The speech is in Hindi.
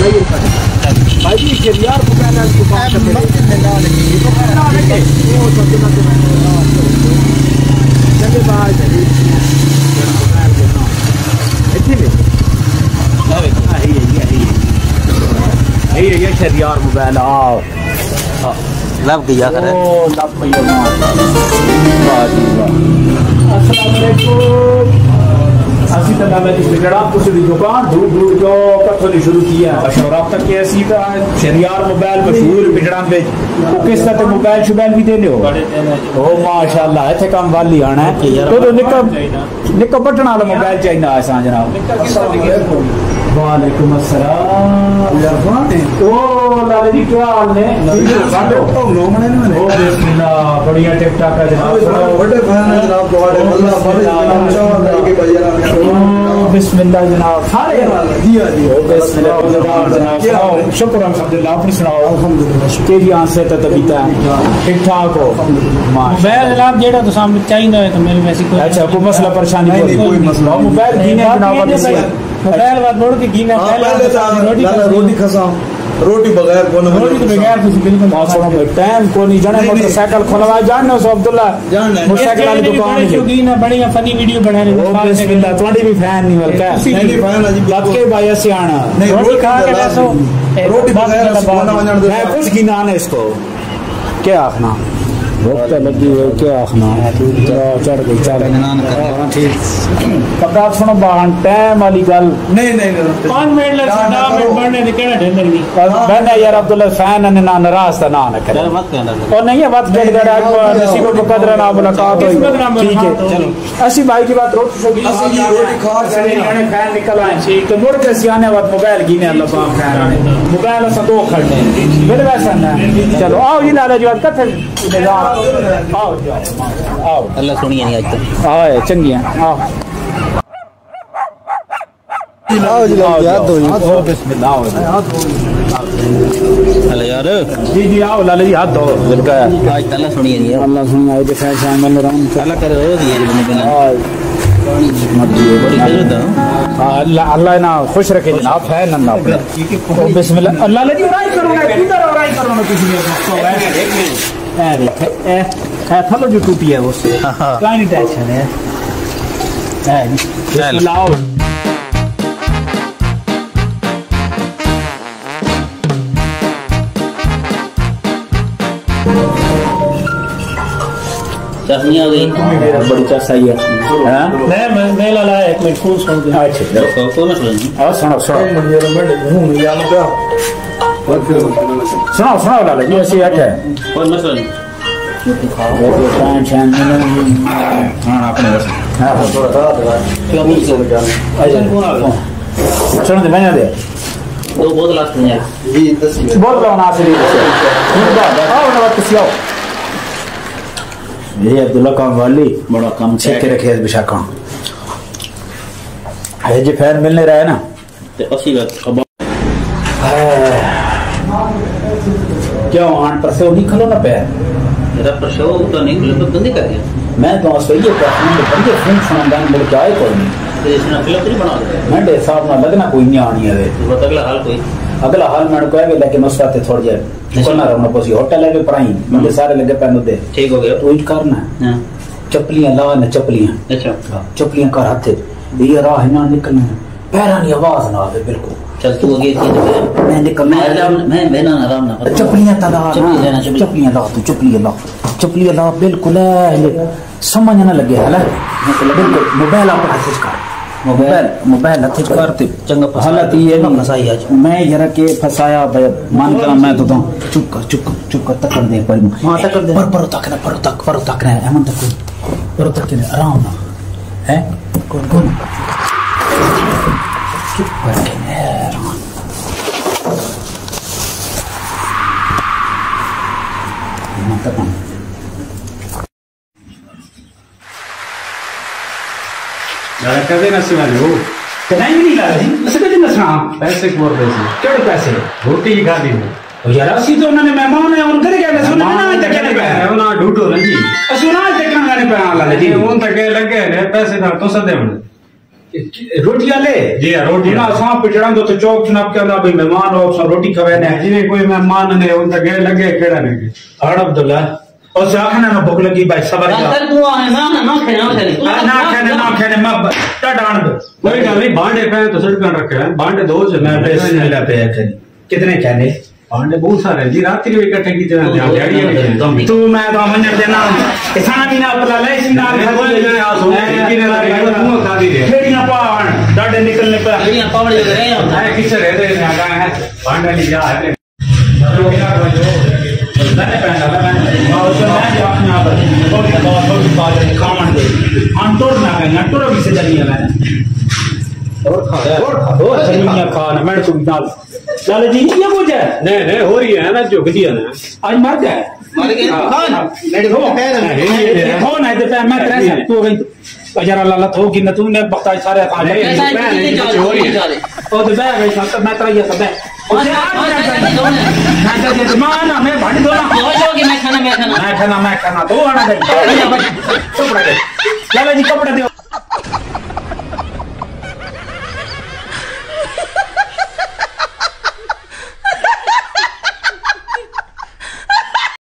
भाई जी यार मोबाइल है तो बात करते हैं ना लगे वो सब चले बाहर चले मोबाइल के ना इतने में ये शरियार मोबाइल आओ लब गया करे ओ लब भैया वाह जी वाह अस्सलाम वालेकुम असी तो नाम है जड़ा कुछ दी दुकान दूर दूर जो कथों ने शुरू किया और अब तक कैसी का शरियार मोबाइल मशहूर बिगड़ा पे वो किस तरह मोबाइल शुबाइल भी देने हो ओ माशाल्लाह इथे काम वाली आना है तो निक्का बटन वाला मोबाइल चाहिए आसा जनाब वालेकुम अस्सलाम ओ लाले जी क्या हाल है ओ बिस्मिल्लाह बढ़िया टिक टाक है जनाब बड़े फैन है जनाब बिस्मिल्लाह जनाब सारे जी जी बिस्मिल्लाह जनाब शुक्र अल्हम्दुलिल्लाह आप सुनाओ अल्हम्दुलिल्लाह तेरी आंखें तो तबीता ठीक ठाक हो मोबाइल जनाब जेड़ा तो सामने चाहिए है तो मेरे वैसे कोई अच्छा कोई मसला परेशानी कोई मसला मोबाइल दीने जनाब मोबाइल बात बोल के गीना पहले रोटी खसा रोटी बगैर कोन रोटी के बगैर कुछ बिल्कुल मौसम में टाइम को नहीं जाने मोटरसाइकिल खोलवा जाननो सो अब्दुल्ला मोटरसाइकिल वाली दुकान है गीना बढ़िया फनी वीडियो बना रहे हो बिस्मिल्लाह तुम्हारी भी फैन नहीं बल्कि नहीं फैन है जी बात के भाई सियाना रोटी खा के बैठो रोटी बगैर कोन वजन दे मैं कुछ गिना है इसको क्या आखना भूख तो लगी है क्या आखना चढ़ गई चढ़ ठीक पक्का सुनो बाहन टाइम वाली गल नहीं 5 मिनट लग 10 मिनट बढ़ने दे केड़ा ढेंदर नहीं बहना यार अब्दुल्ला फैन ने ना नाराज था ना करे मत कहना और नहीं है बात जड़ गड़ा नसीब मुकद्दर ना मुलाकात हुई ठीक है चलो ऐसी भाई की बात रोटी खा चले यानी फैन निकल आए ठीक तो मुड़ के सियाने बात मोबाइल गिने अल्लाह पाक फैन मोबाइल से दो खड़ने मेरे वैसा ना चलो आओ ये लाला जी बात कथे आओ आओ अल्लाह सुनिए नहीं आज तक आओ चंगी आओ आओ जी याद दो बिस्मिल्लाह आओ अल्लाह यार जी जी आओ लाला जी हाथ धो बिल्कुल आज अल्लाह सुनिए नहीं अल्लाह सुनिए आज देखा शामिल राम अल्लाह करे रोज ये बने बने बड़ी अल्लाह अल्लाह ना खुश रखे जनाब है ना बिस्मिल्लाह अल्लाह जी राई करो ना किधर राई करो ना किसी ने ए देख ए थलो जो टूटी है वो काई नहीं टेंशन है बिस्मिल्लाह चटनी आ गई बड़ी चसाई है हां मैं लाला एक मिनट फोन सुन दे अच्छा कोई मसला नहीं और सुनो सुनो लाला जी ऐसे हट है कोई मसला नहीं सुनो दे मैंने दे दो बोतल लास्ट में जी तस्वीर बहुत लाना से आओ ना किसी आओ ये अब्दुल्ला काम वाली बड़ा काम छेके रखे बिशाका है जी फैन मिलने रहा है ना ते 80 का क्या आन पर से नहीं खलो ना पैर मेरा प्रशो तो नहीं खुले तो बंद कर दिया मैं तो सही है पर बंदे फोन सुनांदा मेरे क्या है कोई नहीं तो इसने अगला भी बना दे मैं दे साहब ना लगना कोई नहीं आनी है तो अगला हाल कोई अगला हाल मैंने कहा कि लेकिन उस रात थोड़ी जाए निकलना रहना पोसी होटल है के पराई मुझे सारे लगे पैन दे ठीक हो गया तो इट करना हां चप्पलियां ला न चप्पलियां अच्छा चप्पलियां कर हाथ ये राह ना निकलना पैरां की आवाज ना आवे बिल्कुल चल तू आगे थी मैं निकल मैं ना आराम ना चप्पलियां तला चप्पलियां ला तू चप्पलियां ला बिल्कुल समझ ना लगे है बिल्कुल मोबाइल आप हाथ कर मोबाइल हाथ करते चंगा हालत ये नहीं फसाई आज मैं यार के फसाया मान कर मैं तो चुप कर तक कर दे पर हां तक कर दे पर तक रहा है हम तक पर तक आराम ना है कौन चुप कर कदे नसना जो कहीं नहीं ला जी ऐसे कदे नसना पैसे मोर पैसे केड़े पैसे रोटी की खाली हो ओ यार असि तो उन्होंने मेहमान है उन करे क्या सुन ना तक नहीं पे ना ढूंढो ना जी असुना तक ना पे आला जी उन तक लगे ने पैसे ना तो सदे मन रोटी वाले जी हाँ, रोटी ना सांप पिटड़ा तो चौक चुनाव के ना भाई मेहमान हो सब रोटी खवे ने जिन्हें कोई मेहमान ने उनका गेड़ लगे केड़ा नहीं हड़ अब्दुल्ला और से आखना ना भूख लगी भाई सबर जा सर तू आ ना ना खाने मैं डांड दो कोई गल नहीं भांडे पे तो सड़क रखे हैं भांडे दो जो मैं पैसे मिला पे कितने कहने भांडे बहुत सारे जी रात भी इकट्ठे की तरह तू मैं तो मंजर देना किसान भी ना अपना ले सिंदा खेड़ियां पावन डाडे निकलने पे खेड़ियां पावन जो रहे हैं किसे रहते हैं आगा है भांडे नहीं जा है मैंने पहना मैं और तो मैं जो अपने आप बहुत बात खामन दे अंतोर ना कहीं अंतोर भी से जलिया मैंने और जलिया खाना मैं तो डाल लाले जी ये कुछ है नहीं हो रही है ना जो गदिया ना आज मर जाए मर गए खान मेरे हो कौन है तो मैं तेरे से तू गई अजरा लाला तो कि न तूने बता सारे खा ले हो रही है और तो बैग है सब मैं तेरा ये सब है मैं भाड़ी दो ना मैं खाना तो आना दे कपड़े दे लाला जी कपड़े दो